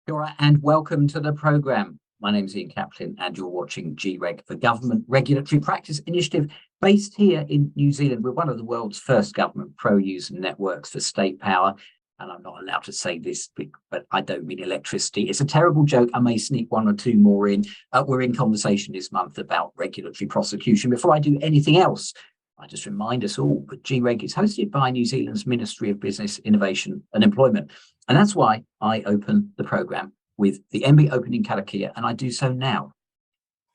All right, and welcome to the programme. My name is Ian Kaplan, and you're watching GREG, the Government Regulatory Practice Initiative, based here in New Zealand. We're one of the world's first government pro-user networks for state power. And I'm not allowed to say this, but I don't mean electricity. It's a terrible joke. I may sneak one or two more in. We're in conversation this month about regulatory prosecution. Before I do anything else, I just remind us all that GREG is hosted by New Zealand's Ministry of Business, Innovation and Employment. And that's why I open the programme with the MB opening karakia, and I do so now.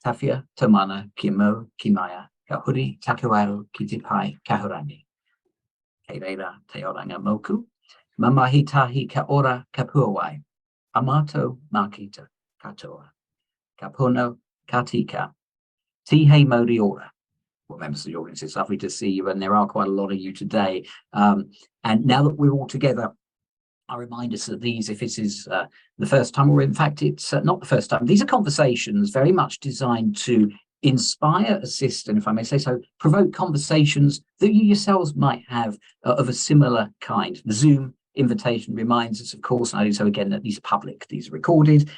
Tawhia, Taumana, Ki Mau, Ki Maia, Ka Huri, Takiwaro, Ki Te Pai, Kahurani. Kei reira te oranga moku, mamahi tahi ka ora ka puawai, amato makita katoa, ka pono ka tika, tihei mauri ora. Well, members of the audience, it's lovely to see you, and there are quite a lot of you today. And now that we're all together, I remind us that these, if this is the first time, or in fact it's not the first time, these are conversations very much designed to inspire, assist, and if I may say so, provoke conversations that you yourselves might have of a similar kind. The Zoom invitation reminds us, of course, and I do so again, that these are public, these are recorded,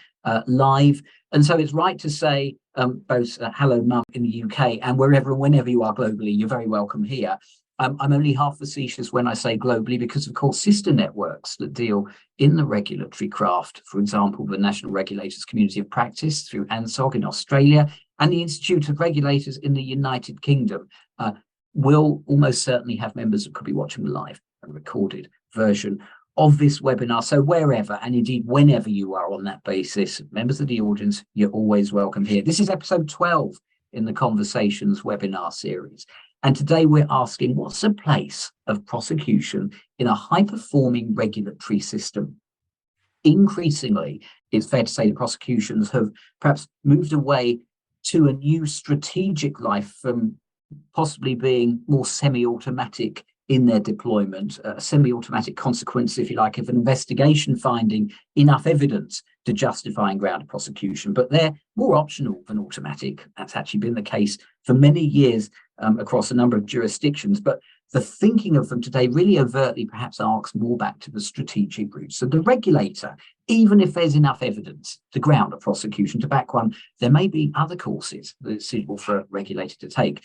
live. And so it's right to say both hello, mum, in the UK, and wherever and whenever you are globally, you're very welcome here. I'm only half facetious when I say globally, because, of course, sister networks that deal in the regulatory craft, for example, the National Regulators Community of Practice through ANSOG in Australia and the Institute of Regulators in the United Kingdom, will almost certainly have members that could be watching the live and recorded version of this webinar. So wherever and indeed whenever you are on that basis, members of the audience, you're always welcome here. This is episode 12 in the Conversations webinar series. And today we're asking, what's the place of prosecution in a high-performing regulatory system? Increasingly, it's fair to say that prosecutions have perhaps moved away to a new strategic life from possibly being more semi-automatic in their deployment, a semi-automatic consequence, if you like, of an investigation finding enough evidence to justify and ground a prosecution. But they're more optional than automatic. That's actually been the case for many years across a number of jurisdictions. But the thinking of them today really overtly perhaps arcs more back to the strategic route. So the regulator, even if there's enough evidence to ground a prosecution, to back one, there may be other courses that it's suitable for a regulator to take.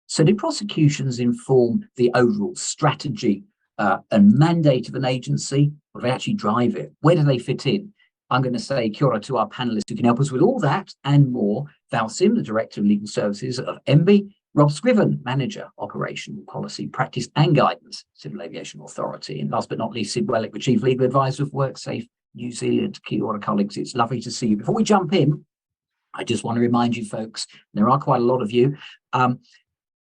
So do prosecutions inform the overall strategy and mandate of an agency, or do they actually drive it? Where do they fit in? I'm going to say kia ora to our panellists who can help us with all that and more. Val Sim, the Director of Legal Services of MB, Rob Scriven, Manager, Operational Policy, Practice and Guidance, Civil Aviation Authority, and last but not least, Sid Wellik, the Chief Legal Advisor of WorkSafe New Zealand. Kia ora, colleagues. It's lovely to see you. Before we jump in, I just want to remind you folks, there are quite a lot of you,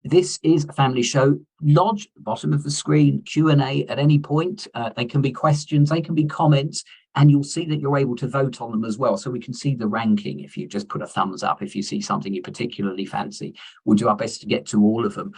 this is a family show. Lodge at the bottom of the screen, Q&A at any point. They can be questions, they can be comments, and you'll see that you're able to vote on them as well. So we can see the ranking if you just put a thumbs up, if you see something you particularly fancy. We'll do our best to get to all of them.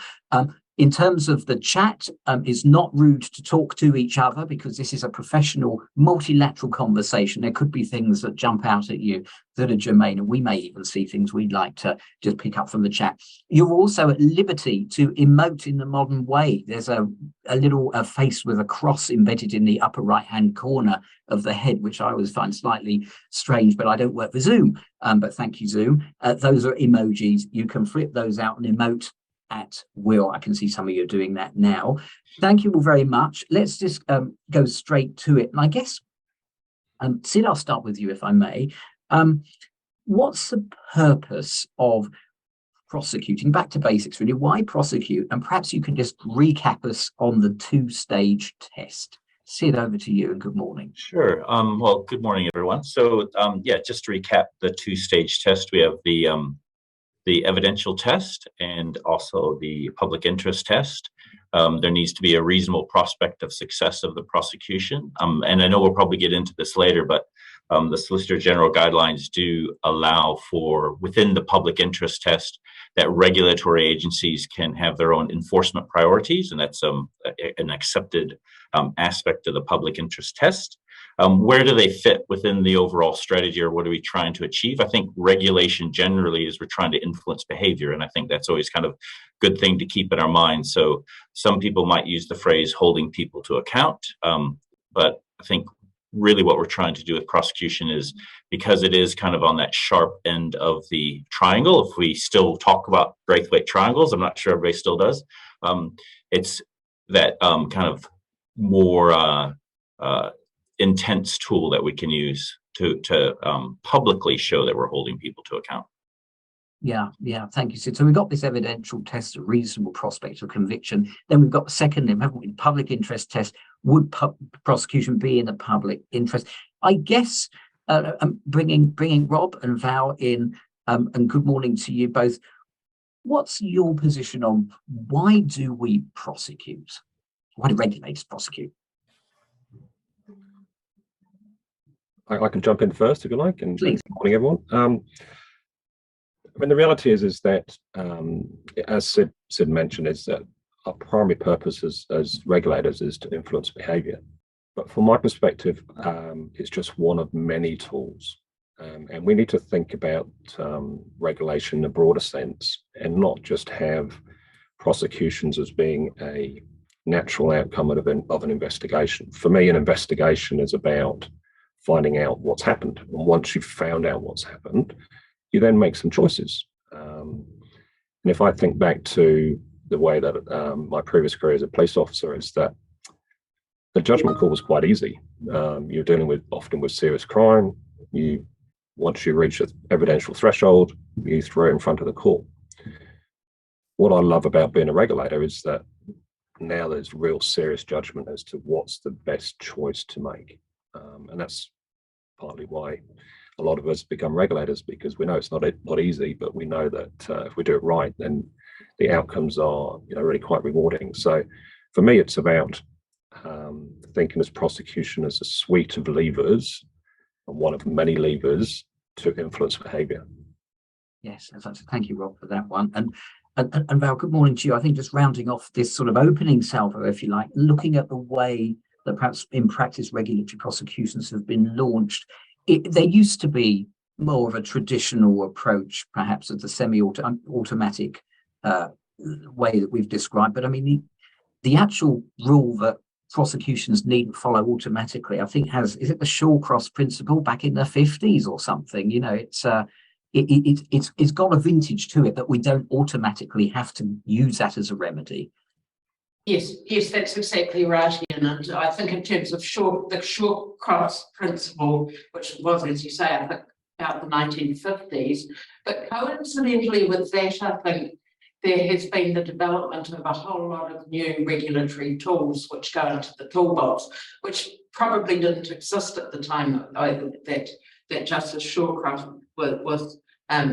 In terms of the chat, it's not rude to talk to each other because this is a professional multilateral conversation. There could be things that jump out at you that are germane, and we may even see things we'd like to just pick up from the chat. You're also at liberty to emote in the modern way. There's a little face with a cross embedded in the upper right-hand corner of the head, which I always find slightly strange, but I don't work for Zoom. But thank you, Zoom. Those are emojis. You can flip those out and emote at will. I can see some of you are doing that now. Thank you all very much. Let's just go straight to it. And I guess, Sid, I'll start with you if I may. What's the purpose of prosecuting? Back to basics, really. Why prosecute? And perhaps you can just recap us on the two-stage test. Sid, over to you, and good morning. Sure. Well, good morning, everyone. So, just to recap the two-stage test, we have the evidential test and also the public interest test. There needs to be a reasonable prospect of success of the prosecution. And I know we'll probably get into this later, but the Solicitor General guidelines do allow for, within the public interest test, that regulatory agencies can have their own enforcement priorities, and that's an accepted aspect of the public interest test. Where do they fit within the overall strategy, or what are we trying to achieve? I think regulation generally is we're trying to influence behavior, and I think that's always kind of a good thing to keep in our minds. So some people might use the phrase holding people to account, but I think really what we're trying to do with prosecution is, because it is kind of on that sharp end of the triangle, if we still talk about Braithwaite triangles, I'm not sure everybody still does, it's that kind of more intense tool that we can use to publicly show that we're holding people to account. Yeah, thank you, Sid. So we've got this evidential test, a reasonable prospect of conviction. Then we've got the second limb, haven't we? Public interest test. Would prosecution be in the public interest? I guess bringing Rob and Val in, and good morning to you both. What's your position on why do we prosecute? Why do regulators prosecute? I can jump in first if you like, and Please. good morning, everyone. I mean, the reality is that, as Sid mentioned, is that our primary purpose as regulators is to influence behaviour. But from my perspective, it's just one of many tools. And we need to think about regulation in a broader sense and not just have prosecutions as being a natural outcome of an investigation. For me, an investigation is about finding out what's happened. And once you've found out what's happened, you then make some choices. And if I think back to the way that my previous career as a police officer, is that the judgment call was quite easy. You're dealing often with serious crime. Once you reach an evidential threshold, you throw it in front of the court. What I love about being a regulator is that now there's real serious judgment as to what's the best choice to make. And that's partly why a lot of us become regulators, because we know it's not easy, but we know that if we do it right, then the outcomes are really quite rewarding. So for me, it's about thinking as prosecution as a suite of levers, and one of many levers to influence behaviour. Yes, thank you, Rob, for that one. And Val, good morning to you. I think just rounding off this sort of opening salvo, if you like, looking at the way that perhaps in practice regulatory prosecutions have been launched, there used to be more of a traditional approach, perhaps of the semi-automatic way that we've described. But I mean, the actual rule that prosecutions needn't follow automatically, I think is it the Shawcross principle back in the 50s or something? It's got a vintage to it that we don't automatically have to use that as a remedy. Yes, that's exactly right, Ian. And I think in terms of the Shawcross principle, which was, as you say, I think about the 1950s, but coincidentally with that, I think there has been the development of a whole lot of new regulatory tools which go into the toolbox, which probably didn't exist at the time that Justice Shawcross was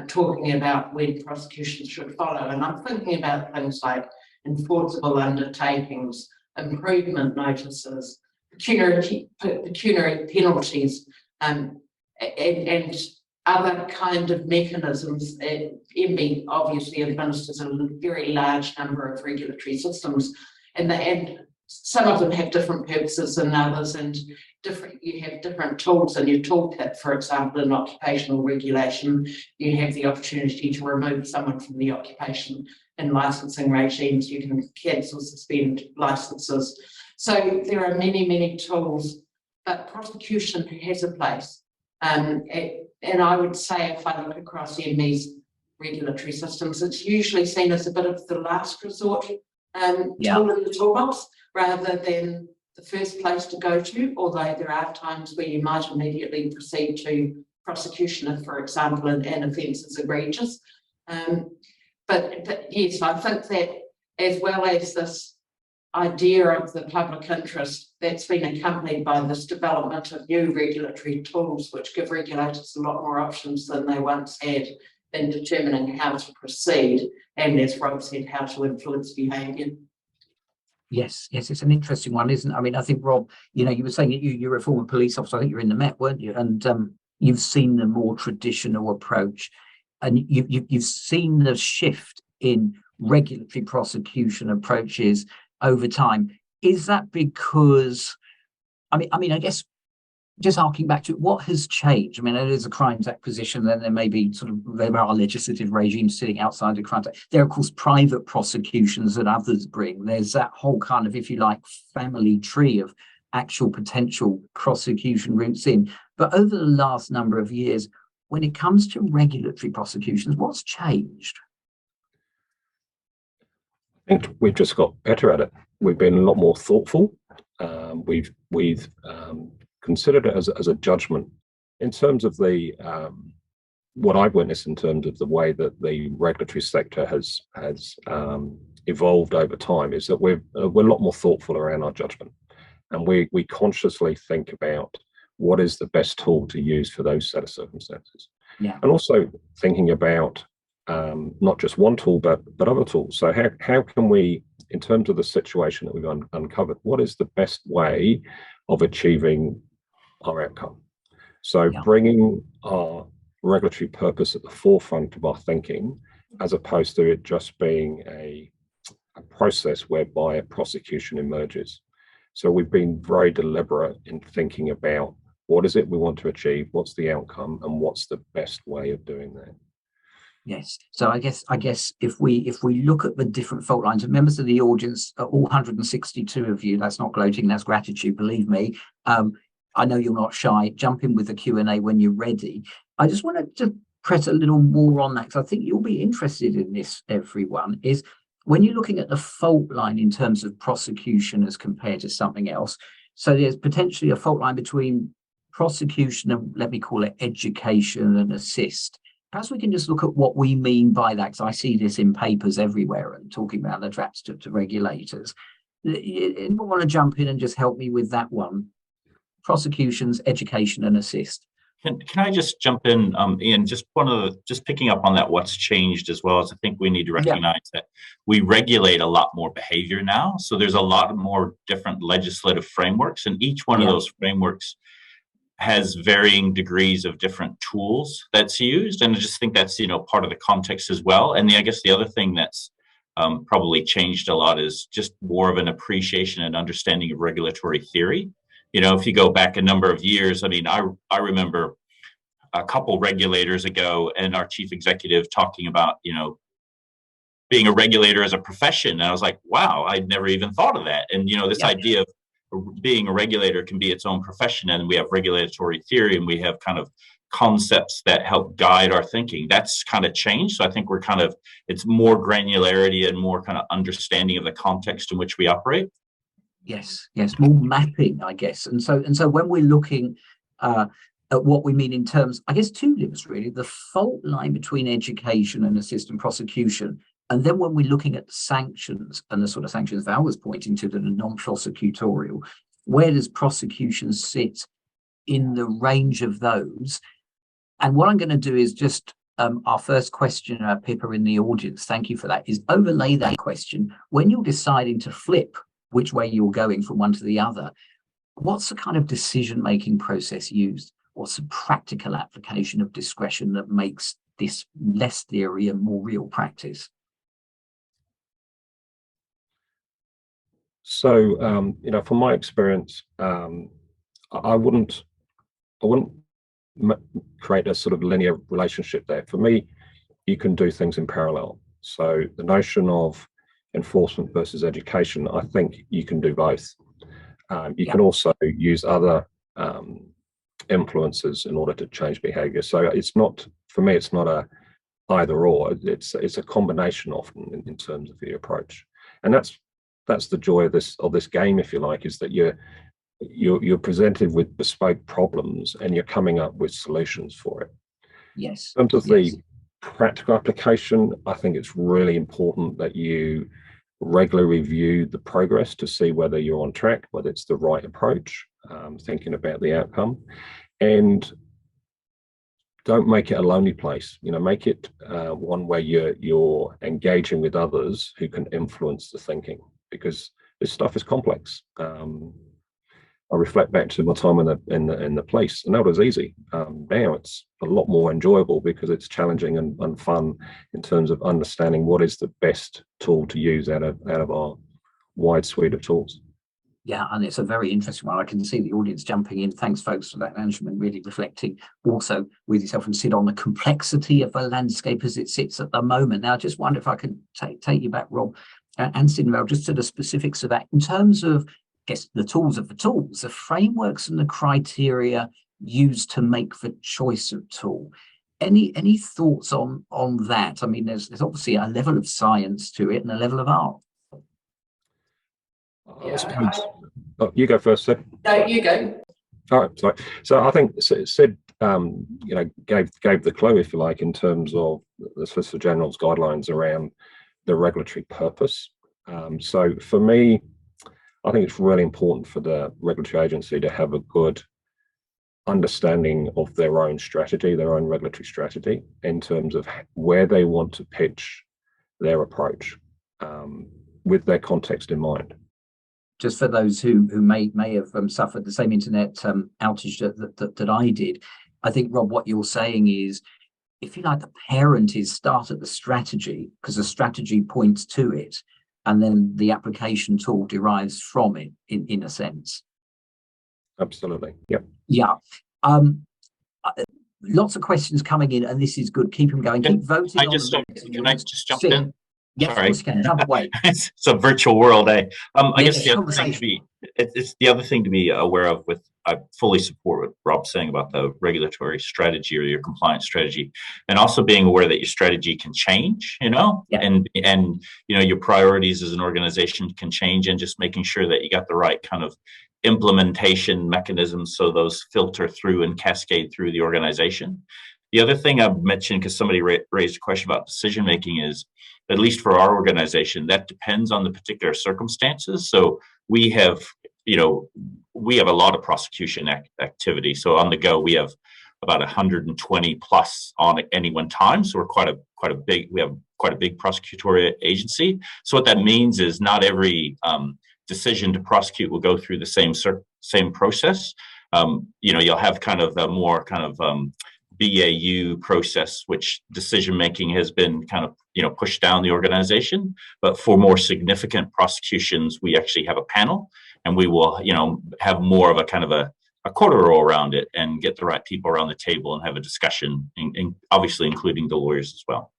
talking about when prosecutions should follow. And I'm thinking about things like enforceable undertakings, improvement notices, pecuniary penalties, and other kind of mechanisms. MB obviously administers a very large number of regulatory systems, and some of them have different purposes than others, and you have different tools in your toolkit. For example, in occupational regulation, you have the opportunity to remove someone from the occupation. In licensing regimes, you can cancel, suspend licenses. So there are many, many tools, but prosecution has a place. And I would say, if I look across MB's regulatory systems, it's usually seen as a bit of the last resort tool in the toolbox, rather than the first place to go to, although there are times where you might immediately proceed to prosecution if, for example, an offence is egregious. But yes, I think that as well as this idea of the public interest, that's been accompanied by this development of new regulatory tools which give regulators a lot more options than they once had in determining how to proceed, and as Rob said, how to influence behaviour. Yes, it's an interesting one, isn't it? I mean, I think, Rob, you were saying that you're a former police officer. I think you're in the Met, weren't you? And you've seen the more traditional approach, and you've seen the shift in regulatory prosecution approaches over time. Is that because, I mean, I guess just harking back to what has changed? I mean, there's a Crimes Act position, then there are legislative regimes sitting outside the Crimes Act. There are, of course, private prosecutions that others bring. There's that whole kind of, if you like, family tree of actual potential prosecution routes in. But over the last number of years, when it comes to regulatory prosecutions, what's changed? I think we've just got better at it. We've been a lot more thoughtful. We've considered it as a judgment in terms of the what I've witnessed in terms of the way that the regulatory sector has evolved over time is that we're a lot more thoughtful around our judgment, and we consciously think about what is the best tool to use for those set of circumstances. Yeah. And also thinking about not just one tool, but other tools. So how can we, in terms of the situation that we've uncovered, what is the best way of achieving our outcome? So bringing our regulatory purpose at the forefront of our thinking, as opposed to it just being a process whereby a prosecution emerges. So we've been very deliberate in thinking about what is it we want to achieve, what's the outcome, and what's the best way of doing that. Yes. So I guess if we look at the different fault lines, and members of the audience, all 162 of you, that's not gloating, that's gratitude, believe me. I know you're not shy. Jump in with the Q&A when you're ready. I just want to press a little more on that, because I think you'll be interested in this, everyone, is when you're looking at the fault line in terms of prosecution as compared to something else. So there's potentially a fault line between prosecution and, let me call it, education and assist. Perhaps we can just look at what we mean by that, because I see this in papers everywhere and talking about the traps to regulators. Anyone want to jump in and just help me with that one? Prosecutions, education and assist. Can I just jump in, Ian? Just picking up on that, what's changed as well, as I think we need to recognize that we regulate a lot more behavior now. So there's a lot more different legislative frameworks, and each one of those frameworks has varying degrees of different tools that's used. And I just think that's, part of the context as well. And I guess the other thing that's probably changed a lot is just more of an appreciation and understanding of regulatory theory. If you go back a number of years, I remember a couple regulators ago and our chief executive talking about, being a regulator as a profession. And I was like, wow, I'd never even thought of that. And, this idea of being a regulator can be its own profession. And we have regulatory theory and we have kind of concepts that help guide our thinking. That's kind of changed. So I think it's more granularity and more kind of understanding of the context in which we operate. Yes, more mapping, I guess. And so when we're looking at what we mean in terms, I guess, two limits really, the fault line between education and assistant prosecution. And then when we're looking at sanctions and the sort of sanctions Val was pointing to that are non-prosecutorial, where does prosecution sit in the range of those? And what I'm going to do is just our first question, Pippa in the audience, thank you for that, is overlay that question. When you're deciding to flip which way you're going from one to the other, what's the kind of decision-making process used? What's the practical application of discretion that makes this less theory and more real practice? So, from my experience, I wouldn't create a sort of linear relationship there. For me, you can do things in parallel. So the notion of enforcement versus education, I think you can do both. You can also use other influences in order to change behavior. So it's not, for me, it's not a either or. It's a combination often in terms of the approach, and that's the joy of this game, if you like, is that you're presented with bespoke problems and you're coming up with solutions for it. Yes. In terms of the practical application, I think it's really important that you regularly review the progress to see whether you're on track, whether it's the right approach, thinking about the outcome, and don't make it a lonely place. Make it one where you're engaging with others who can influence the thinking, because this stuff is complex. I reflect back to my time in the police, and that was easy. Now it's a lot more enjoyable because it's challenging and fun in terms of understanding what is the best tool to use out of our wide suite of tools. Yeah, and it's a very interesting one. I can see the audience jumping in. Thanks, folks, for that management, really reflecting also with yourself and sit on the complexity of the landscape as it sits at the moment. Now, I just wonder if I could take you back, Rob and Cinderella, just to the specifics of that. In terms of guess, the tools of the tools, the frameworks and the criteria used to make the choice of tool. Any thoughts on that? I mean, there's obviously a level of science to it and a level of art. I suppose, you go first, Sid. No, you go. All right, sorry. So I think Sid, gave the clue, if you like, in terms of the Solicitor General's guidelines around the regulatory purpose. So for me, I think it's really important for the regulatory agency to have a good understanding of their own strategy, their own regulatory strategy, in terms of where they want to pitch their approach, with their context in mind. Just for those who may have suffered the same internet outage that I did, I think, Rob, what you're saying is, if you like, the parent is start at the strategy, because the strategy points to it, and then the application tool derives from it, in a sense. Absolutely. Yep. Yeah. Lots of questions coming in, and this is good. Keep them going. Keep voting. Can I just jump in? Yes, Sorry. of course you can. Jump away. It's a virtual world, eh? I guess the other thing to be aware of I fully support what Rob's saying about the regulatory strategy or your compliance strategy, and also being aware that your strategy can change, and your priorities as an organization can change, and just making sure that you got the right kind of implementation mechanisms so those filter through and cascade through the organization. The other thing I've mentioned, because somebody raised a question about decision making, is, at least for our organization, that depends on the particular circumstances. So we have a lot of prosecution activity. So on the go, we have about 120 plus on at any one time. So we're quite a big prosecutorial agency. So what that means is not every decision to prosecute will go through the same process. You'll have kind of the more kind of BAU process, which decision making has been kind of pushed down the organization. But for more significant prosecutions, we actually have a panel, and we will have more of a kind of a quarter roll around it and get the right people around the table and have a discussion, and obviously including the lawyers as well.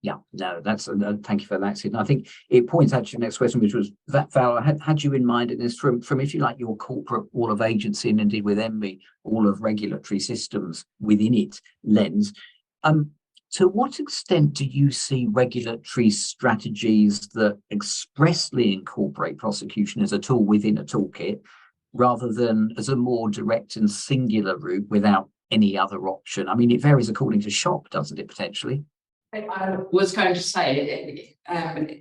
Yeah, no, that's thank you for that, Sid. And I think it points out to your next question, which was that, Val, had you in mind in this from if you like your corporate all of agency, and indeed with MB, all of regulatory systems within it lens. To what extent do you see regulatory strategies that expressly incorporate prosecution as a tool within a toolkit, rather than as a more direct and singular route without any other option? I mean, it varies according to shop, doesn't it, potentially? I was going to say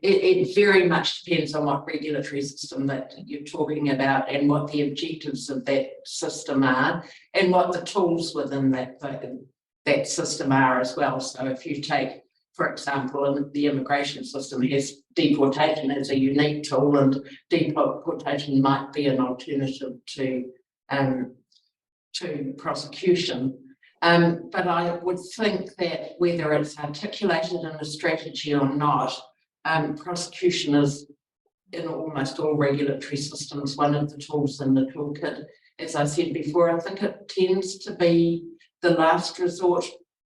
it very much depends on what regulatory system that you're talking about, and what the objectives of that system are, and what the tools within that system are as well. So if you take, for example, the immigration system has deportation as a unique tool, and deportation might be an alternative to prosecution. But I would think that whether it's articulated in a strategy or not, prosecution is, in almost all regulatory systems, one of the tools in the toolkit. As I said before, I think it tends to be the last resort,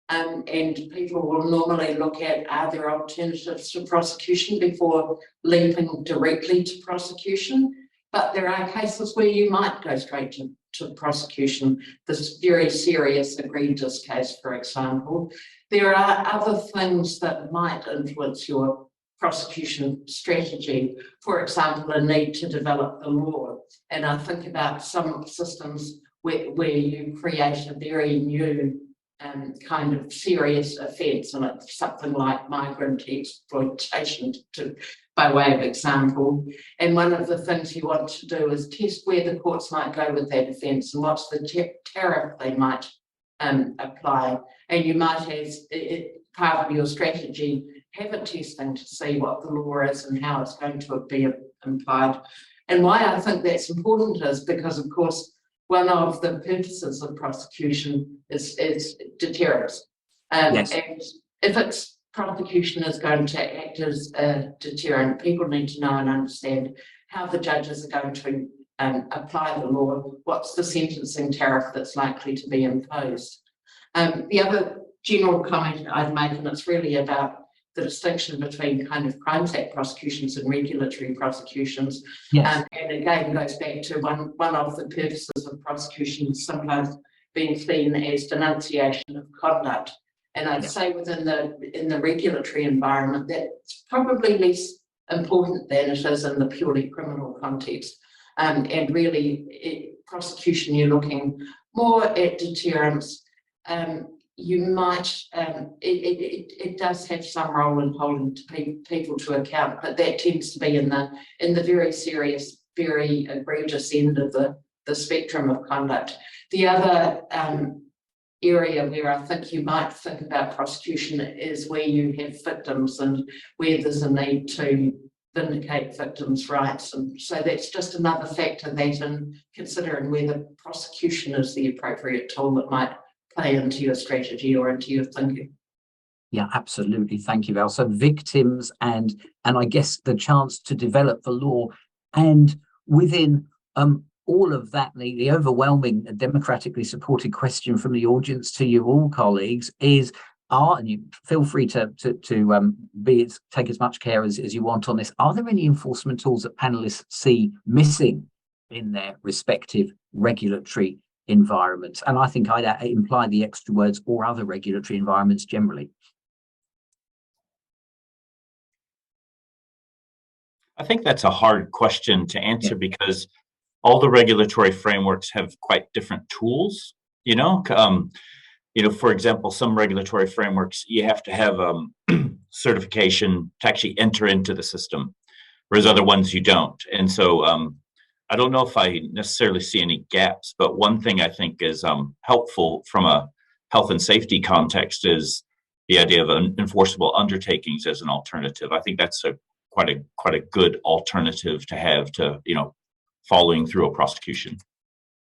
and people will normally look at, are there alternatives to prosecution before leaping directly to prosecution. But there are cases where you might go straight to prosecution. This very serious egregious case, for example. There are other things that might influence your prosecution strategy. For example, a need to develop the law. And I think about some systems where you create a very new kind of serious offence, and it's something like migrant exploitation, by way of example. And one of the things you want to do is test where the courts might go with that offence, and what's the tariff they might apply. And you might, as part of your strategy, have a testing to see what the law is and how it's going to be applied. And why I think that's important is because, of course, one of the purposes of prosecution is deterrence. Yes. And if it's prosecution is going to act as a deterrent, people need to know and understand how the judges are going to apply the law, what's the sentencing tariff that's likely to be imposed. The other general comment I'd make, and it's really about the distinction between kind of Crimes Act prosecutions and regulatory prosecutions. Yes. And again, goes back to one of the purposes of prosecution sometimes being seen as denunciation of conduct. And I'd say in the regulatory environment, that's probably less important than it is in the purely criminal context. And really, prosecution, you're looking more at deterrence. You might, it does have some role in holding people to account, but that tends to be in the very serious, very egregious end of the spectrum of conduct. The other area where I think you might think about prosecution is where you have victims and where there's a need to vindicate victims' rights. And so that's just another factor that in considering whether prosecution is the appropriate tool that might play into your strategy or into your thinking. Yeah, absolutely. Thank you, Val. So victims and I guess the chance to develop the law, and within all of that, the overwhelming democratically supported question from the audience to you all, colleagues, is and you feel free to take as much care as you want on this. Are there any enforcement tools that panelists see missing in their respective regulatory environments? And I think I'd imply the extra words or other regulatory environments generally. I think that's a hard question to answer because all the regulatory frameworks have quite different tools, for example, some regulatory frameworks, you have to have certification to actually enter into the system, whereas other ones you don't. And so I don't know if I necessarily see any gaps, but one thing I think is helpful from a health and safety context is the idea of enforceable undertakings as an alternative. I think that's quite a good alternative to have to, following through a prosecution.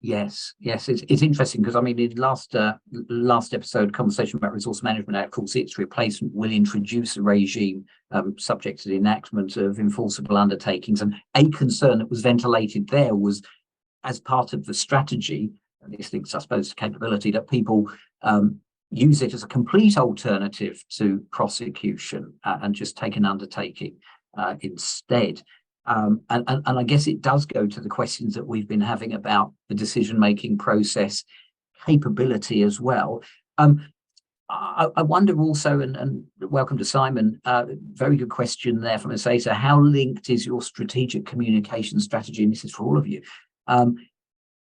Yes, it's interesting because I mean, in last episode, conversation about resource management act, of course, its replacement will introduce a regime subject to the enactment of enforceable undertakings. And a concern that was ventilated there was, as part of the strategy, and this links, I suppose, to capability, that people use it as a complete alternative to prosecution and just take an undertaking instead. And I guess it does go to the questions that we've been having about the decision-making process capability as well. I wonder also, and welcome to Simon, very good question there from Asata, how linked is your strategic communication strategy, and this is for all of you,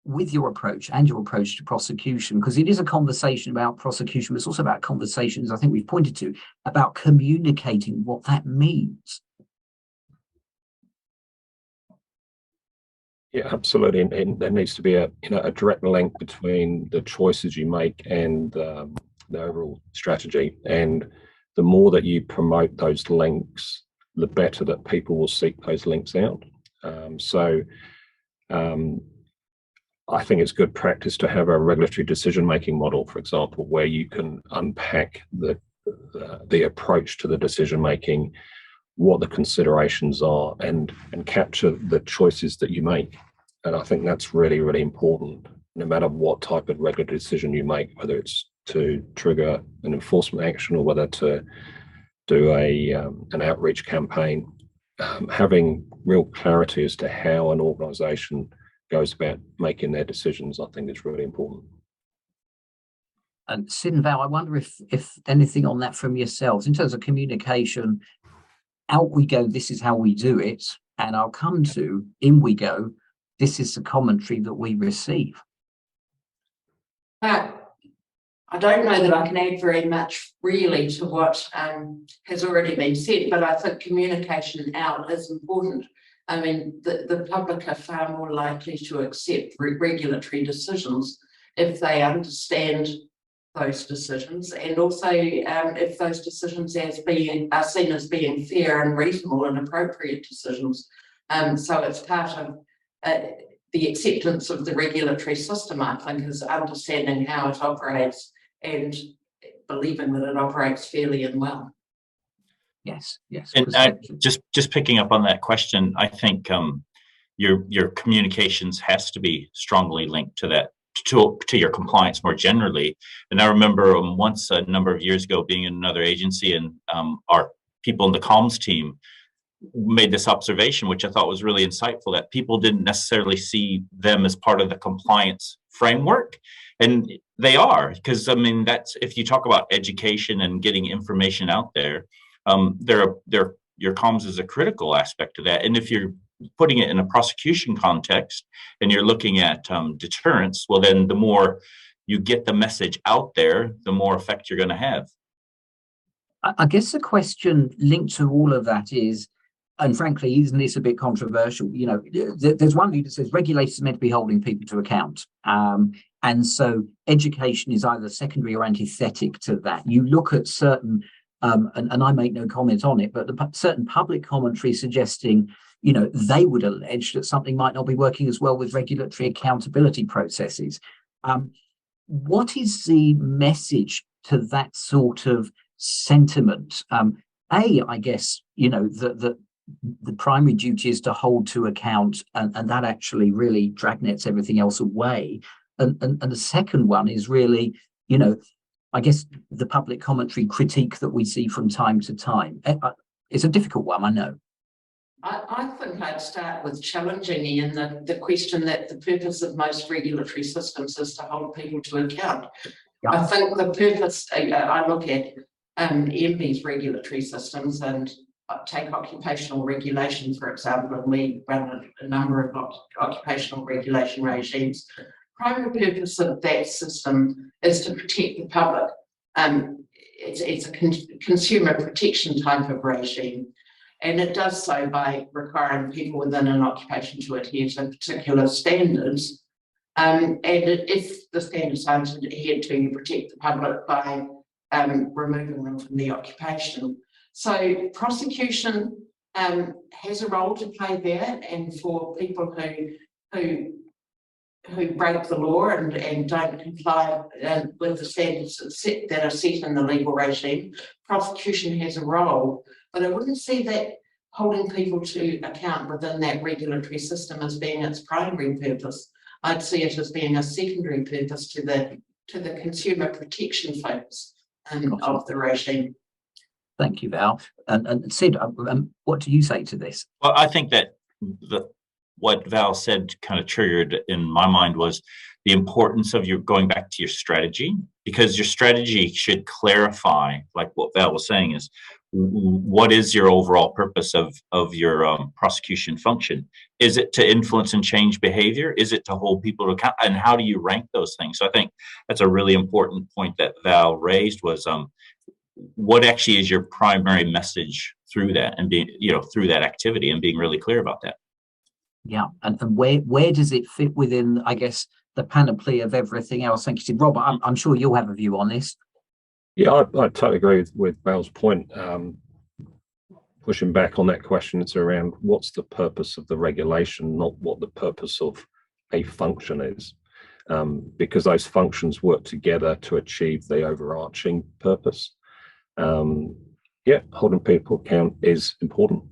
with your approach and your approach to prosecution? Because it is a conversation about prosecution, but it's also about conversations, I think we've pointed to, about communicating what that means. Yeah, absolutely. And there needs to be a direct link between the choices you make and the overall strategy. And the more that you promote those links, the better that people will seek those links out. I think it's good practice to have a regulatory decision-making model, for example, where you can unpack the approach to the decision-making, what the considerations are, and capture the choices that you make. And I think that's really, really important, no matter what type of regulatory decision you make, whether it's to trigger an enforcement action or whether to do an outreach campaign. Having real clarity as to how an organisation goes about making their decisions, I think, is really important. And Sid and Val, I wonder if anything on that from yourselves in terms of communication. Out we go, this is how we do it, and I'll come to in we go, this is the commentary that we receive. I don't know that I can add very much really to what has already been said, but I think communication out is important. I mean, the public are far more likely to accept regulatory decisions if they understand those decisions, and also if those decisions are seen as being fair and reasonable and appropriate decisions. So it's part of the acceptance of the regulatory system, I think, is understanding how it operates and believing that it operates fairly and well. Yes. And just picking up on that question, I think your communications has to be strongly linked to that, to your compliance more generally. And I remember once a number of years ago being in another agency, and our people in the comms team made this observation, which I thought was really insightful, that people didn't necessarily see them as part of the compliance framework. And they are, because I mean, that's, if you talk about education and getting information out there, your comms is a critical aspect of that. And if you're putting it in a prosecution context and you're looking at deterrence, well, then the more you get the message out there, the more effect you're going to have. I guess the question linked to all of that is, and frankly, isn't this a bit controversial? You know, there's one view that says regulators are meant to be holding people to account. And so education is either secondary or antithetic to that. You look at certain, and I make no comment on it, but certain public commentary suggesting, you know, they would allege that something might not be working as well with regulatory accountability processes. What is the message to that sort of sentiment? I guess, you know, the primary duty is to hold to account, and that actually really dragnets everything else away. And the second one is really, you know, I guess the public commentary critique that we see from time to time. It's a difficult one, I know. I think I'd start with challenging Ian the question that the purpose of most regulatory systems is to hold people to account. Yeah. I think the purpose, I look at MB's regulatory systems and take occupational regulation, for example, and we run a number of occupational regulation regimes. Primary purpose of that system is to protect the public. It's a consumer protection type of regime, and it does so by requiring people within an occupation to adhere to particular standards. And if the standards aren't adhered to, you protect the public by removing them from the occupation. So prosecution has a role to play there, and for people who break the law and don't comply with the standards that are set in the legal regime, prosecution has a role. But I wouldn't see that holding people to account within that regulatory system as being its primary purpose. I'd see it as being a secondary purpose to the consumer protection focus of the regime. Thank you, Val. And Sid, what do you say to this? Well, I think that what Val said kind of triggered in my mind was the importance of your going back to your strategy, because your strategy should clarify, like what Val was saying, is what is your overall purpose of your prosecution function? Is it to influence and change behavior? Is it to hold people to account? And how do you rank those things? So I think that's a really important point that Val raised, was what actually is your primary message through that, and being, you know, through that activity, and being really clear about that. Yeah, and where does it fit within, I guess, the panoply of everything else? Thank you, Sid. Rob, I'm sure you'll have a view on this. Yeah, I totally agree with Val's point. Pushing back on that question, it's around what's the purpose of the regulation, not what the purpose of a function is, because those functions work together to achieve the overarching purpose. Yeah, holding people account is important.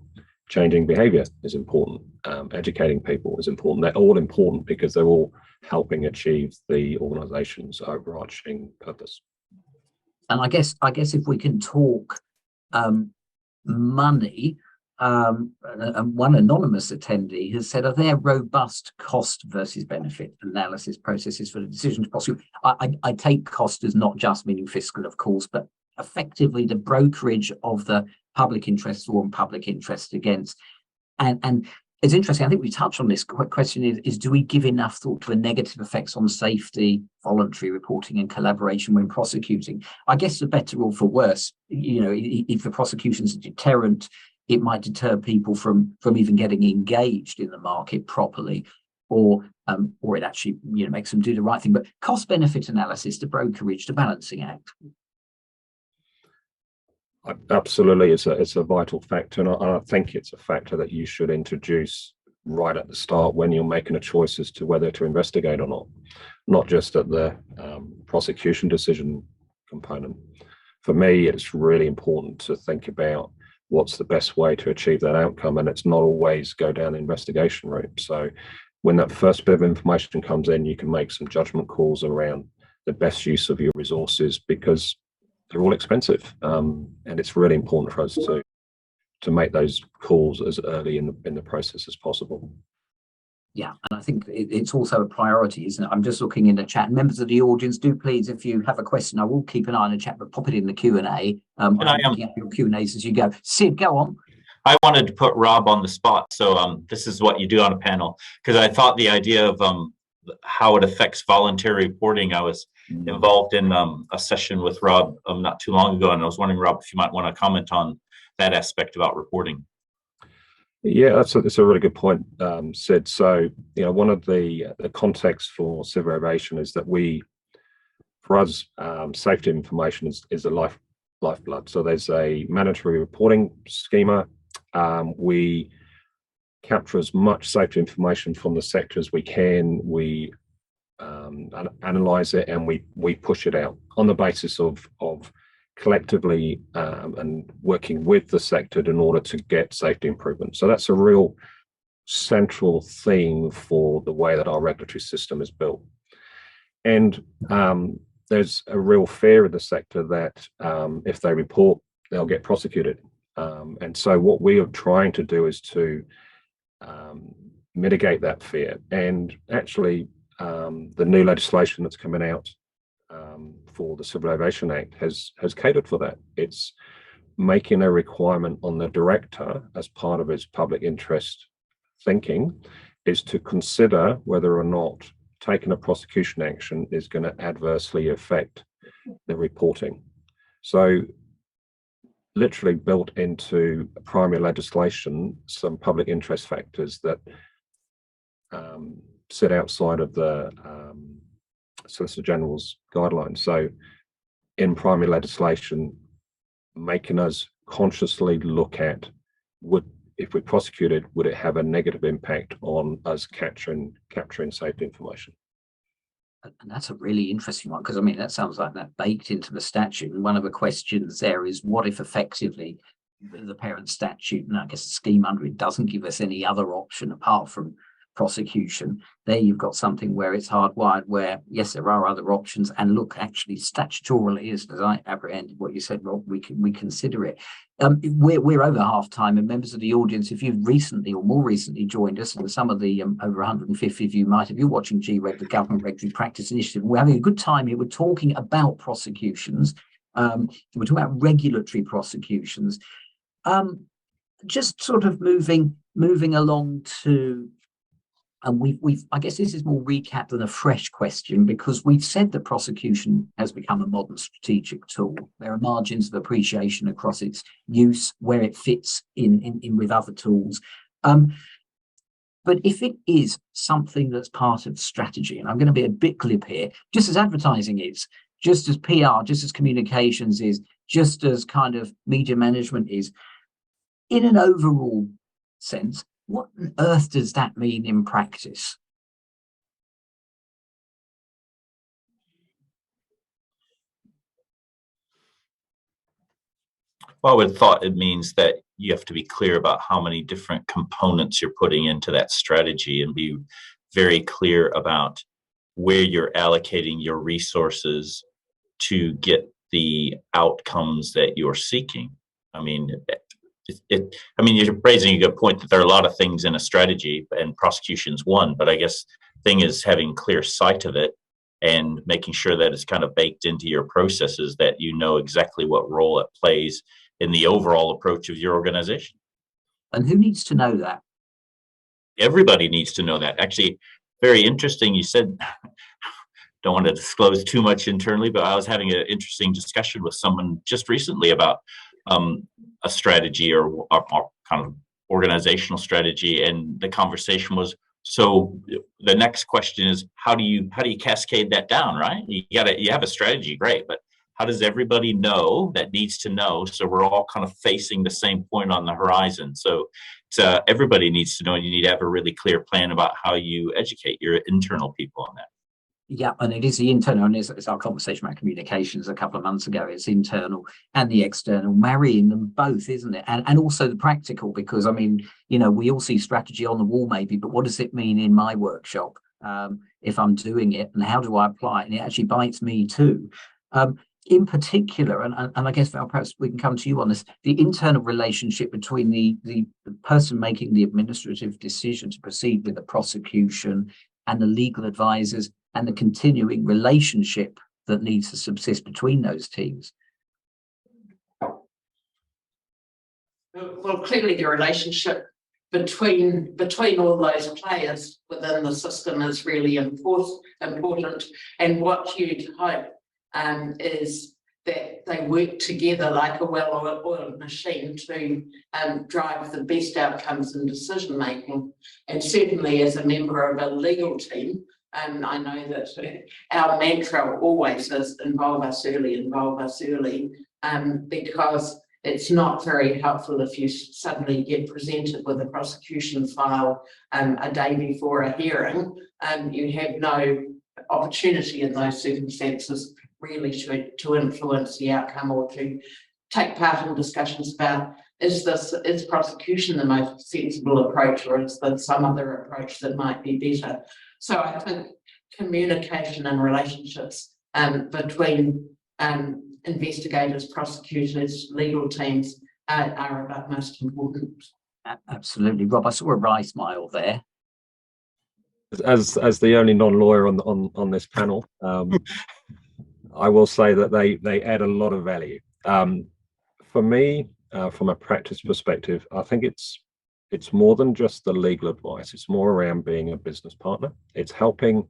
Changing behavior is important. Educating people is important. They're all important because they're all helping achieve the organization's overarching purpose. And I guess if we can talk money, and one anonymous attendee has said, are there robust cost versus benefit analysis processes for the decision to prosecute? I take cost as not just meaning fiscal, of course, but effectively the brokerage of the public interest or public interest against. And it's interesting, I think we touched on this question is do we give enough thought to the negative effects on safety, voluntary reporting and collaboration when prosecuting? I guess for better or for worse, you know, if the prosecution's a deterrent, it might deter people from even getting engaged in the market properly, or it actually, you know, makes them do the right thing. But cost benefit analysis, the brokerage, the balancing act. Absolutely, it's a vital factor, and I think it's a factor that you should introduce right at the start when you're making a choice as to whether to investigate or not just at the prosecution decision component. For me, it's really important to think about what's the best way to achieve that outcome, and it's not always go down the investigation route. So when that first bit of information comes in, you can make some judgment calls around the best use of your resources, because they're all expensive, and it's really important for us to to make those calls as early in the process as possible. Yeah, and I think it's also a priority, isn't it? I'm just looking in the chat. Members of the audience, do please, if you have a question, I will keep an eye on the chat, but pop it in the Q&A. I'm looking at your Q&As as you go. Sid, go on. I wanted to put Rob on the spot. So this is what you do on a panel, because I thought the idea of how it affects voluntary reporting, I was involved in a session with Rob not too long ago, and I was wondering, Rob, if you might want to comment on that aspect about reporting. Yeah, that's a really good point, Sid. So, one of the contexts for civil aviation is that for us, safety information is a lifeblood. So there's a mandatory reporting schema. We capture as much safety information from the sector as we can. We analyze it, and we push it out on the basis of collectively and working with the sector in order to get safety improvement. So that's a real central theme for the way that our regulatory system is built. And there's a real fear in the sector that if they report, they'll get prosecuted. And so what we are trying to do is to mitigate that fear. And actually, the new legislation that's coming out for the Civil Aviation Act has catered for that. It's making a requirement on the director as part of his public interest thinking is to consider whether or not taking a prosecution action is going to adversely affect the reporting. So literally built into primary legislation some public interest factors that sit outside of the Solicitor General's guidelines. So in primary legislation, making us consciously look at if we prosecuted, would it have a negative impact on us capturing safety information? And that's a really interesting one, because I mean, that sounds like that baked into the statute. And one of the questions there is, what if effectively the parent statute, and I guess the scheme under it, doesn't give us any other option apart from prosecution? There you've got something where it's hardwired, where yes, there are other options, and look, actually statutorily, as I apprehended what you said, Rob, we consider it. We're over half time, and members of the audience, if you've recently or more recently joined us, and some of the over 150 of you might have, you're watching GREG, the Government Regulatory Practice Initiative. We're having a good time here. We're talking about prosecutions. We're talking about regulatory prosecutions. Just sort of moving along to. And we've, I guess this is more recap than a fresh question, because we've said that prosecution has become a modern strategic tool. There are margins of appreciation across its use, where it fits in with other tools. But if it is something that's part of strategy, and I'm going to be a bit glib here, just as advertising is, just as PR, just as communications is, just as kind of media management is, in an overall sense, what on earth does that mean in practice? Well, I would have thought it means that you have to be clear about how many different components you're putting into that strategy, and be very clear about where you're allocating your resources to get the outcomes that you're seeking. I mean, you're raising a good point that there are a lot of things in a strategy, and prosecution's one, but I guess the thing is having clear sight of it and making sure that it's kind of baked into your processes, that you know exactly what role it plays in the overall approach of your organization. And who needs to know that? Everybody needs to know that. Actually, very interesting. You said, don't want to disclose too much internally, but I was having an interesting discussion with someone just recently about a strategy or kind of organizational strategy, and the conversation was, so the next question is, how do you cascade that down, right? You have a strategy, great, but how does everybody know that needs to know, so we're all kind of facing the same point on the horizon? So everybody needs to know, and you need to have a really clear plan about how you educate your internal people on that. Yeah, and it is the internal, and it's our conversation about communications a couple of months ago. It's internal and the external, marrying them both, isn't it? And also the practical, because I mean, we all see strategy on the wall maybe, but what does it mean in my workshop if I'm doing it, and how do I apply it? And it actually bites me too. in particular, and I guess Val, perhaps we can come to you on this, the internal relationship between the person making the administrative decision to proceed with the prosecution and the legal advisors, and the continuing relationship that needs to subsist between those teams. Well, clearly the relationship between all those players within the system is really important. And what you'd hope is that they work together like a well-oiled machine to drive the best outcomes in decision making. And certainly as a member of a legal team, I know that our mantra always is involve us early, because it's not very helpful if you suddenly get presented with a prosecution file a day before a hearing. You have no opportunity in those circumstances really to influence the outcome or to take part in discussions about is prosecution the most sensible approach, or is there some other approach that might be better? So I think communication and relationships between investigators, prosecutors, legal teams are of utmost importance. Absolutely. Rob, I saw a wry smile there. As the only non-lawyer on this panel, I will say that they add a lot of value. For me, from a practice perspective, I think it's more than just the legal advice. It's more around being a business partner. It's helping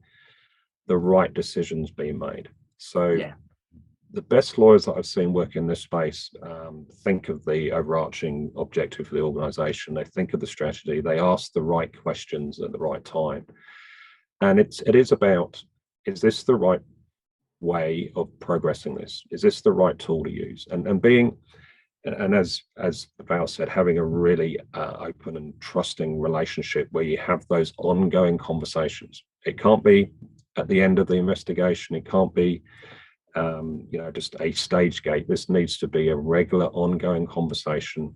the right decisions being made. So yeah. The best lawyers that I've seen work in this space think of the overarching objective for the organisation. They think of the strategy. They ask the right questions at the right time. And it is about, is this the right way of progressing this? Is this the right tool to use? And being, and as Val said, having a really open and trusting relationship where you have those ongoing conversations. It can't be at the end of the investigation. It can't be just a stage gate. This needs to be a regular ongoing conversation.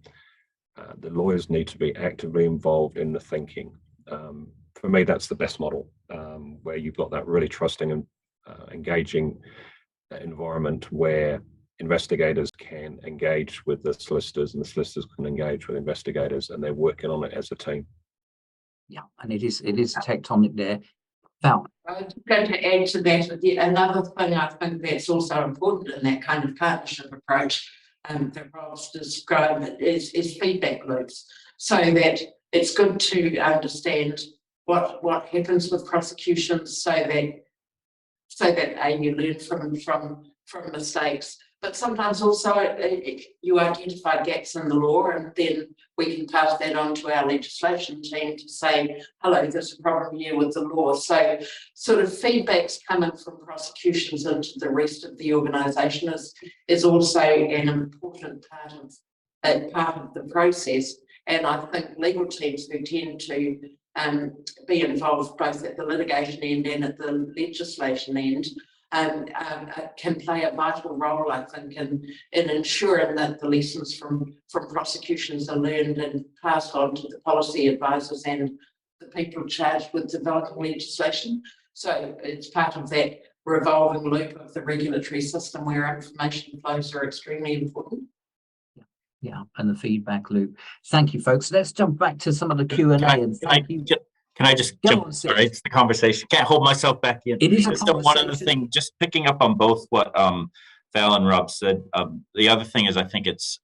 The lawyers need to be actively involved in the thinking. For me, that's the best model, where you've got that really trusting and engaging environment where investigators can engage with the solicitors and the solicitors can engage with investigators, and they're working on it as a team. Yeah, and it is tectonic there. Val. I was going to add to that, another thing I think that's also important in that kind of partnership approach that Rob's described is feedback loops, so that it's good to understand what happens with prosecutions, so that you learn from mistakes, but sometimes also you identify gaps in the law, and then we can pass that on to our legislation team to say, hello, there's a problem here with the law. So sort of feedbacks coming from prosecutions into the rest of the organisation is also an important part of the process. And I think legal teams who tend to be involved both at the litigation end and at the legislation end can play a vital role, I think, in ensuring that the lessons from prosecutions are learned and passed on to the policy advisors and the people charged with developing legislation. So it's part of that revolving loop of the regulatory system where information flows are extremely important. Yeah, and the feedback loop. Thank you, folks. Let's jump back to some of the Q&A. Can I just jump? Sorry, it's the conversation. Can't hold myself back in. It is a conversation. One other thing, just picking up on both what Val and Rob said. The other thing is I think it's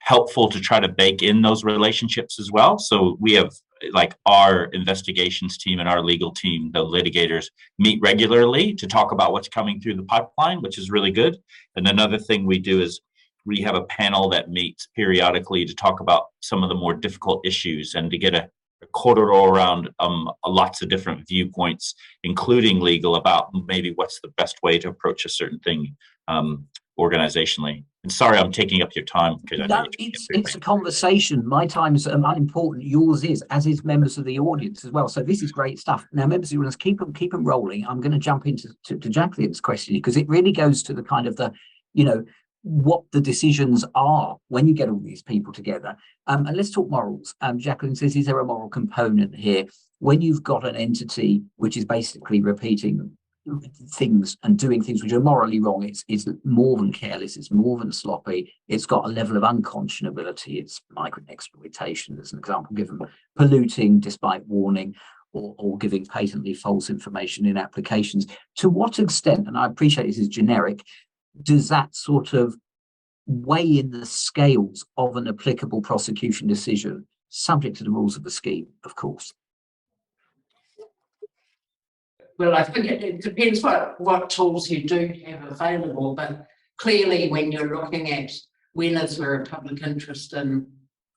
helpful to try to bake in those relationships as well. So we have, like, our investigations team and our legal team, the litigators, meet regularly to talk about what's coming through the pipeline, which is really good. And another thing we do is we have a panel that meets periodically to talk about some of the more difficult issues and to get a corridor around lots of different viewpoints, including legal, about maybe what's the best way to approach a certain thing organizationally. And sorry, I'm taking up your time. It's a conversation. My time is unimportant. Yours is, as is members of the audience as well. So this is great stuff. Now, members of the audience, keep them rolling. I'm going to jump into Jacqueline's question, because it really goes to the kind of the, what the decisions are when you get all these people together. And let's talk morals. Jacqueline says, is there a moral component here? When you've got an entity which is basically repeating things and doing things which are morally wrong. It's more than careless, it's more than sloppy, it's got a level of unconscionability, it's migrant exploitation, as an example given, polluting despite warning, or giving patently false information in applications. To what extent, and I appreciate this is generic, does that sort of weigh in the scales of an applicable prosecution decision, subject to the rules of the scheme, of course? Well, I think it depends what tools you do have available, but clearly when you're looking at when is there a public interest in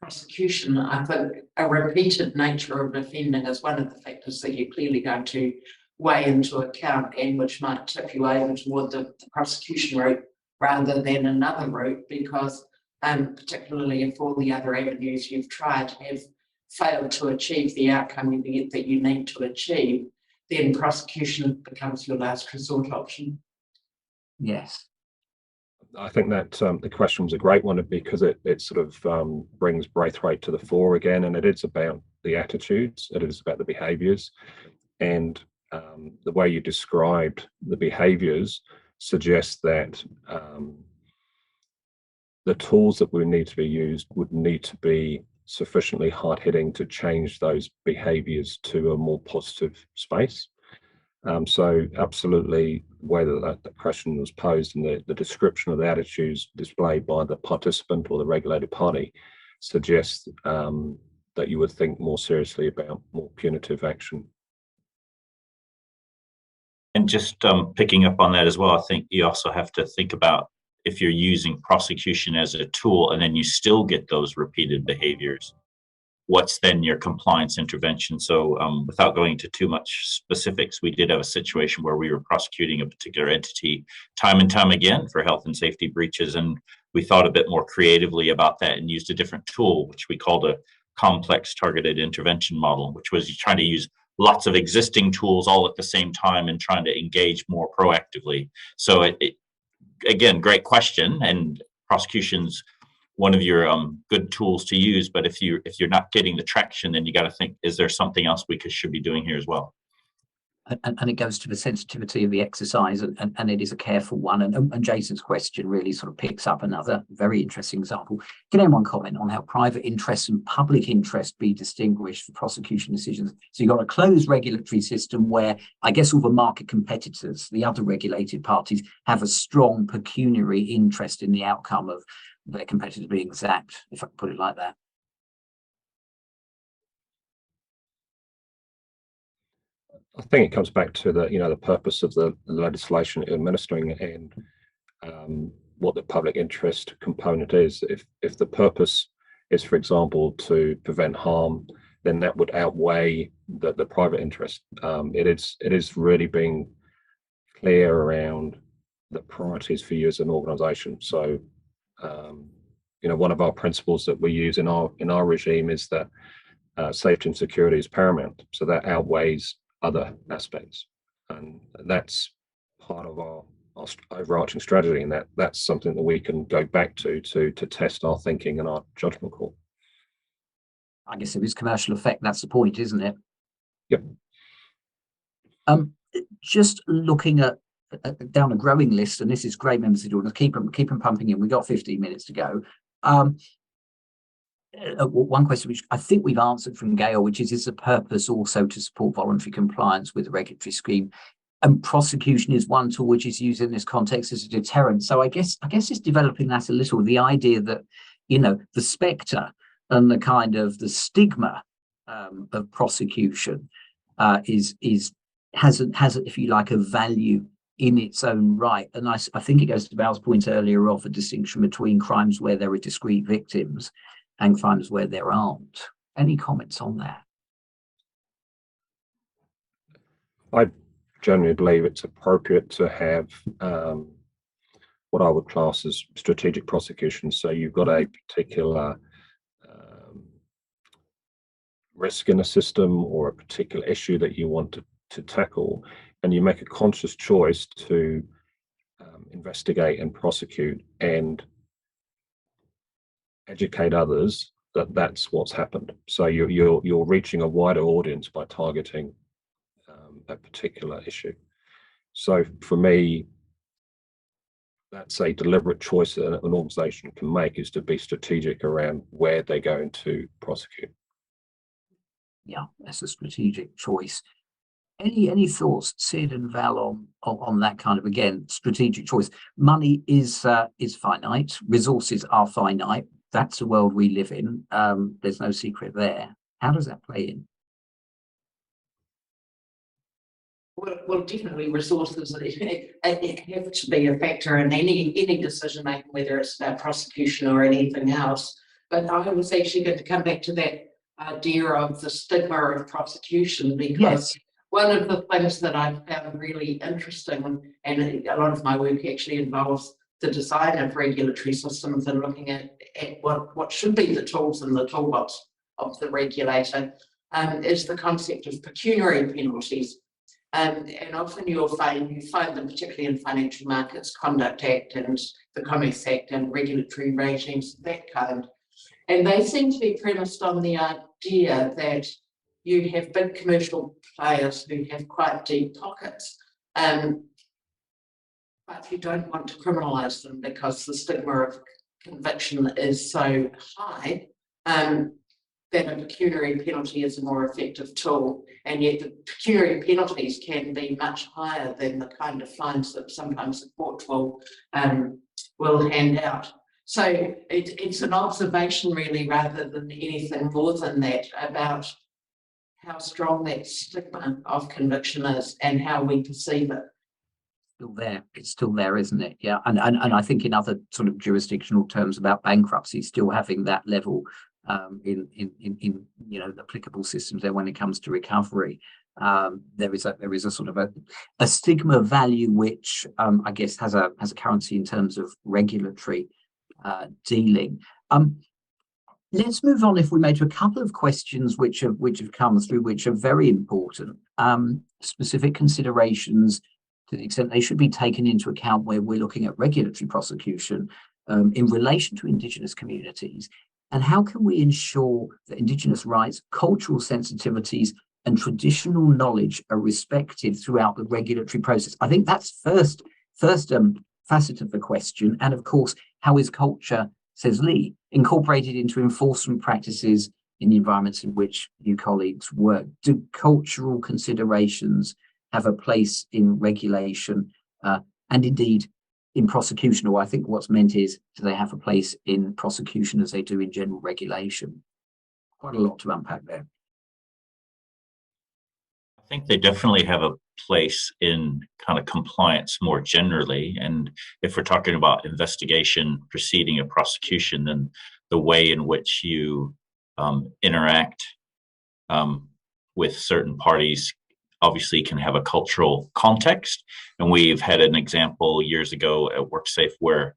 prosecution, I think a repeated nature of offending is one of the factors that you're clearly going to weigh into account, and which might tip you over toward the prosecution route rather than another route, because particularly if all the other avenues you've tried have failed to achieve the outcome that you need to achieve, then prosecution becomes your last resort option. Yes. I think that the question was a great one, because it sort of brings Braithwaite to the fore again, and it is about the attitudes, it is about the behaviours, and the way you described the behaviours suggests that the tools that would need to be used would need to be sufficiently hard-hitting to change those behaviours to a more positive space. So absolutely, whether that question was posed and the description of the attitudes displayed by the participant or the regulated party suggests that you would think more seriously about more punitive action. And just picking up on that as well, I think you also have to think about, if you're using prosecution as a tool and then you still get those repeated behaviors, what's then your compliance intervention? So without going into too much specifics, we did have a situation where we were prosecuting a particular entity time and time again for health and safety breaches, and we thought a bit more creatively about that and used a different tool, which we called a complex targeted intervention model, which was trying to use lots of existing tools all at the same time and trying to engage more proactively. So again, great question, and prosecution's one of your good tools to use. But if you're not getting the traction, then you got to think, is there something else we should be doing here as well? And it goes to the sensitivity of the exercise, and it is a careful one. And Jason's question really sort of picks up another very interesting example. Can anyone comment on how private interest and public interest be distinguished for prosecution decisions? So you've got a closed regulatory system where, I guess, all the market competitors, the other regulated parties, have a strong pecuniary interest in the outcome of their competitors being zapped, if I can put it like that. I think it comes back to the purpose of the legislation administering, and what the public interest component is. If the purpose is, for example, to prevent harm, then that would outweigh the private interest. It is really being clear around the priorities for you as an organisation. So, one of our principles that we use in our regime is that safety and security is paramount. So that outweighs other aspects, and that's part of our overarching strategy, and that's something that we can go back to test our thinking and our judgment call. I guess there is commercial effect. That's the point, isn't it? Yep. Just looking at down a growing list, and this is great, members of the audience. Keep them pumping in. We've got 15 minutes to go. One question which I think we've answered from Gail, which is the purpose also to support voluntary compliance with the regulatory scheme, and prosecution is one tool which is used in this context as a deterrent. So I guess it's developing that a little, the idea that the spectre and the kind of the stigma of prosecution has if you like a value in its own right. And I think it goes to Val's point earlier of a distinction between crimes where there are discrete victims and crimes where there aren't. Any comments on that? I generally believe it's appropriate to have what I would class as strategic prosecution. So you've got a particular risk in a system or a particular issue that you want to tackle, and you make a conscious choice to investigate and prosecute and educate others that that's what's happened. So you're reaching a wider audience by targeting a particular issue. So for me, that's a deliberate choice that an organisation can make, is to be strategic around where they're going to prosecute. Yeah, that's a strategic choice. Any thoughts, Sid and Val, on that kind of, again, strategic choice? Money is finite, resources are finite. That's the world we live in. There's no secret there. How does that play in? Well, definitely resources have to be a factor in any decision making, whether it's about prosecution or anything else. But I was actually going to come back to that idea of the stigma of prosecution, because Yes. One of the things that I found really interesting, and a lot of my work actually involves the design of regulatory systems and looking at what should be the tools in the toolbox of the regulator, is the concept of pecuniary penalties. And often you find them, particularly in financial markets, Conduct Act and the Commerce Act and regulatory regimes of that kind. And they seem to be premised on the idea that you have big commercial players who have quite deep pockets, but you don't want to criminalise them because the stigma of conviction is so high. That a pecuniary penalty is a more effective tool, and yet the pecuniary penalties can be much higher than the kind of fines that sometimes the court will hand out. So it's an observation really, rather than anything more than that, about how strong that stigma of conviction is and how we perceive it. It's still there, isn't it? Yeah, and I think in other sort of jurisdictional terms about bankruptcy, still having that level in the applicable systems there when it comes to recovery. There is a sort of a stigma value which I guess has a currency in terms of regulatory dealing. Let's move on, if we may, to a couple of questions which have come through, which are very important. Specific considerations, to the extent they should be taken into account where we're looking at regulatory prosecution in relation to Indigenous communities. And how can we ensure that Indigenous rights, cultural sensitivities, and traditional knowledge are respected throughout the regulatory process? I think that's first facet of the question. And of course, how is culture, says Lee, incorporated into enforcement practices in the environments in which you colleagues work? Do cultural considerations have a place in regulation and indeed in prosecution? Or I think what's meant is, do they have a place in prosecution as they do in general regulation? Quite a lot to unpack there. I think they definitely have a place in kind of compliance more generally. And if we're talking about investigation preceding a prosecution, then the way in which you interact with certain parties obviously can have a cultural context. And we've had an example years ago at WorkSafe where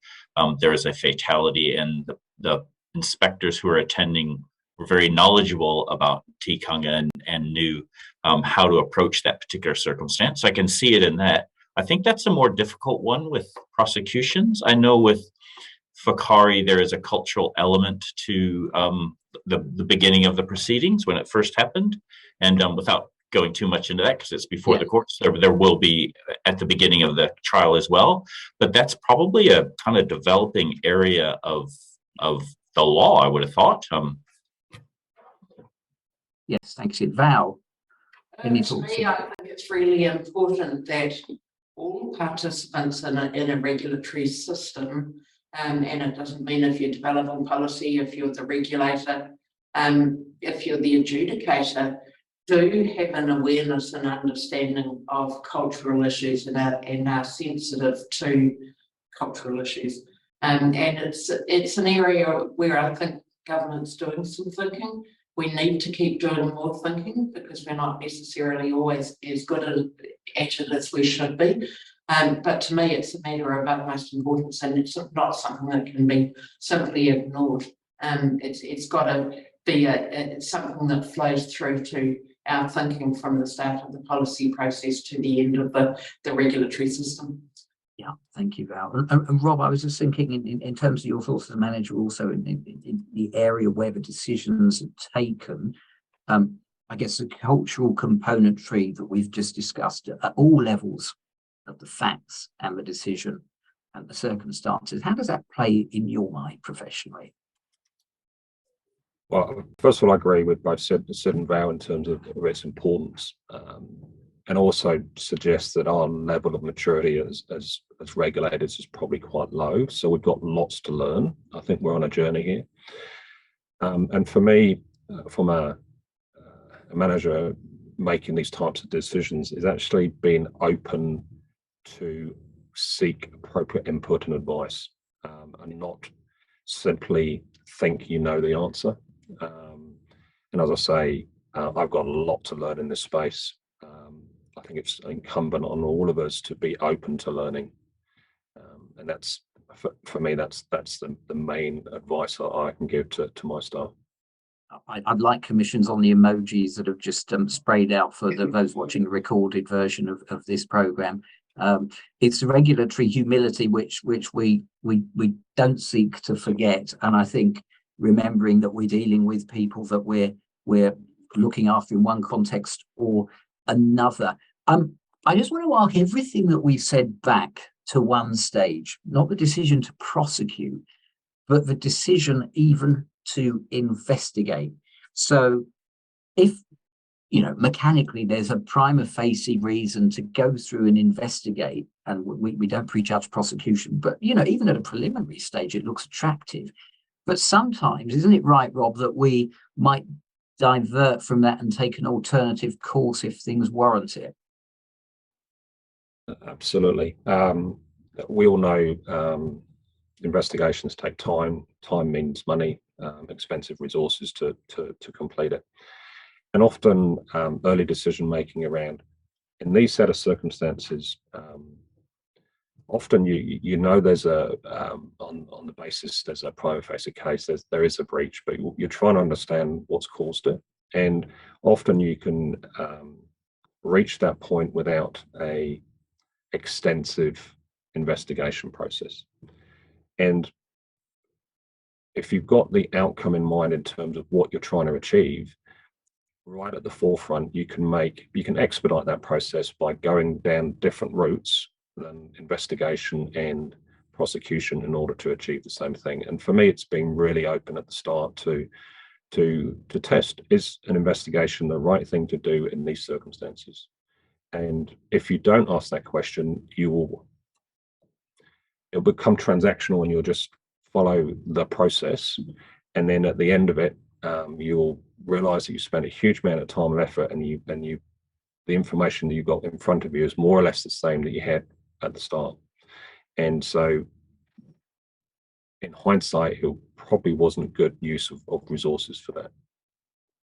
there was a fatality, and the inspectors who were attending were very knowledgeable about tikanga and knew how to approach that particular circumstance. So I can see it in that. I think that's a more difficult one with prosecutions. I know with Fakari, there is a cultural element to the beginning of the proceedings when it first happened. And without going too much into that, because it's before the courts, there will be at the beginning of the trial as well. But that's probably a kind of developing area of the law, I would have thought. Yes, thanks, Val. Any To thoughts? me, I think it's really important that all participants in a regulatory system, and it doesn't mean if you're developing policy, if you're the regulator, if you're the adjudicator, do have an awareness and understanding of cultural issues and are sensitive to cultural issues. And it's an area where I think government's doing some thinking. We need to keep doing more thinking because we're not necessarily always as good at it as we should be. But to me, it's a matter of utmost importance, and it's not something that can be simply ignored. It's got to be something that flows through to our thinking from the start of the policy process to the end of the regulatory system. Yeah, thank you, Val. And Rob, I was just thinking in terms of your thoughts as a manager, also in the area where the decisions are taken, I guess the cultural componentry that we've just discussed at all levels of the facts and the decision and the circumstances. How does that play in your mind professionally? Well, first of all, I agree with both Sid and Val in terms of its importance, and also suggest that our level of maturity as regulators is probably quite low. So we've got lots to learn. I think we're on a journey here. And for me, from a manager making these types of decisions, is actually being open to seek appropriate input and advice, and not simply think you know the answer. And as I say, I've got a lot to learn in this space. I think it's incumbent on all of us to be open to learning, and that's for me. That's the main advice I can give to my staff. I'd like commissions on the emojis that have just sprayed out for those watching the recorded version of this program. It's regulatory humility which we don't seek to forget, and I think remembering that we're dealing with people that we're looking after in one context or another. I just want to arc everything that we said back to one stage, not the decision to prosecute, but the decision even to investigate. So if, mechanically there's a prima facie reason to go through and investigate, and we don't prejudge prosecution, but, even at a preliminary stage, it looks attractive. But sometimes, isn't it right, Rob, that we might divert from that and take an alternative course if things warrant it? Absolutely. We all know investigations take time. Time means money, expensive resources to complete it. And often early decision making around, in these set of circumstances, often there's on the basis there's a prima facie case, there is a breach, but you're trying to understand what's caused it. And often you can reach that point without a extensive investigation process. And if you've got the outcome in mind in terms of what you're trying to achieve, right at the forefront, you can expedite that process by going down different routes than investigation and prosecution in order to achieve the same thing. And for me, it's been really open at the start to test, is an investigation the right thing to do in these circumstances? And if you don't ask that question, it'll become transactional and you'll just follow the process. And then at the end of it, you'll realize that you spent a huge amount of time and effort, and the information that you've got in front of you is more or less the same that you had at the start. And so in hindsight, it probably wasn't good use of resources for that.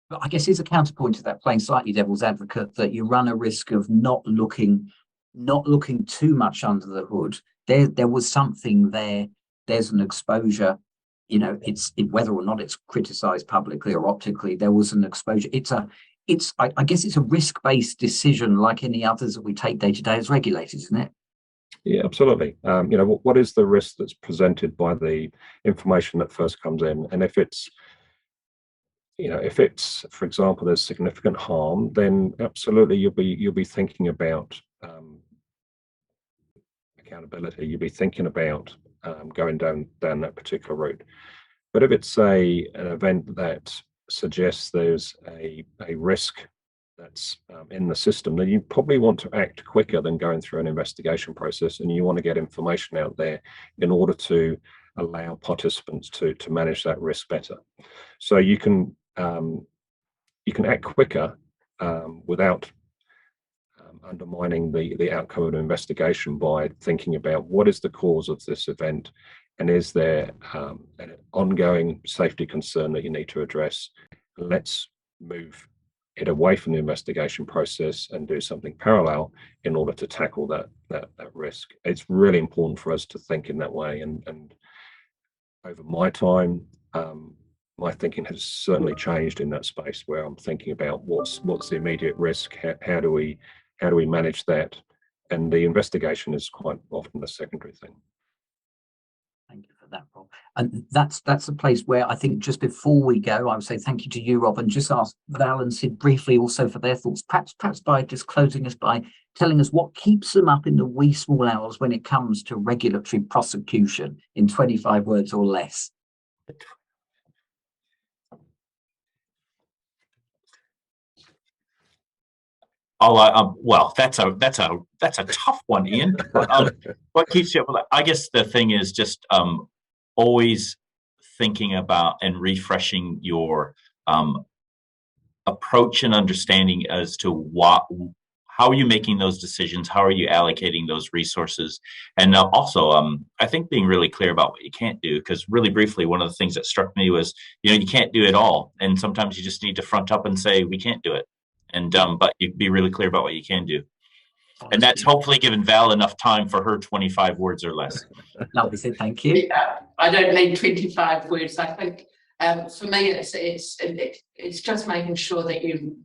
But I guess here's a counterpoint to that, playing slightly devil's advocate, that you run a risk of not looking too much under the hood. There was something there. There's an exposure. Whether or not it's criticised publicly or optically, there was an exposure. I guess it's a risk-based decision, like any others that we take day to day as regulators, isn't it? Yeah, absolutely. What is the risk that's presented by the information that first comes in? And if it's, for example, there's significant harm, then absolutely you'll be thinking about accountability. You'll be thinking about going down that particular route. But if it's an event that suggests there's a risk that's in the system, then you probably want to act quicker than going through an investigation process, and you want to get information out there in order to allow participants to manage that risk better. So you can act quicker without undermining the outcome of an investigation by thinking about what is the cause of this event, and is there an ongoing safety concern that you need to address. Let's move it away from the investigation process and do something parallel in order to tackle that risk. It's really important for us to think in that way, and over my time, my thinking has certainly changed in that space, where I'm thinking about what's the immediate risk, how do we manage that, and the investigation is quite often a secondary thing. Thank you for that, Rob. And that's a place where I think just before we go, I would say thank you to you, Rob, and just ask Val and Sid briefly also for their thoughts, perhaps by just closing us by telling us what keeps them up in the wee small hours when it comes to regulatory prosecution in 25 words or less. Well, that's a tough one, Ian. But, what keeps you up? I guess the thing is just always thinking about and refreshing your approach and understanding as to how are you making those decisions? How are you allocating those resources? And also, I think being really clear about what you can't do, because really briefly, one of the things that struck me was, you can't do it all. And sometimes you just need to front up and say, we can't do it. And but you be really clear about what you can do. And that's hopefully given Val enough time for her 25 words or less. Lovely, Sid, thank you. I don't need 25 words. I think for me, it's just making sure that you,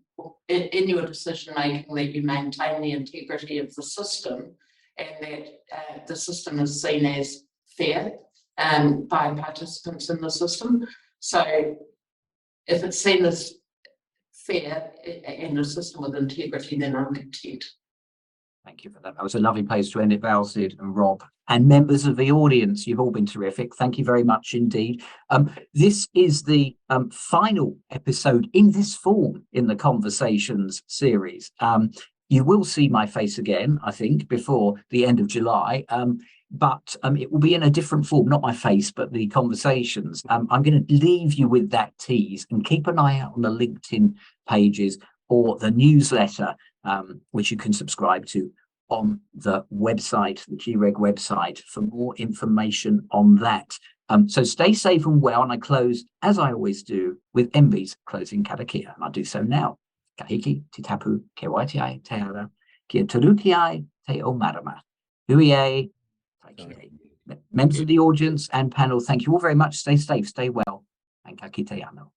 in your decision making, that you maintain the integrity of the system, and that the system is seen as fair by participants in the system. So if it's seen as fair and a system with integrity, then I'm content. Thank you for that. That was a lovely place to end it, Val, Sid and Rob. And members of the audience, you've all been terrific. Thank you very much indeed. This is the final episode in this form in the Conversations series. You will see my face again, I think, before the end of July. But it will be in a different form, not my face, but the conversations. I'm going to leave you with that tease and keep an eye out on the LinkedIn pages or the newsletter, which you can subscribe to on the website, the GREG website, for more information on that. So stay safe and well. And I close, as I always do, with MB's closing karakia. And I'll do so now. Kahiki, te tapu, ke waitiai, te ara, kia tarukiai, te o marama. Huiei. Members of the audience and panel, thank you all very much. Stay safe, stay well, and ka kite ano.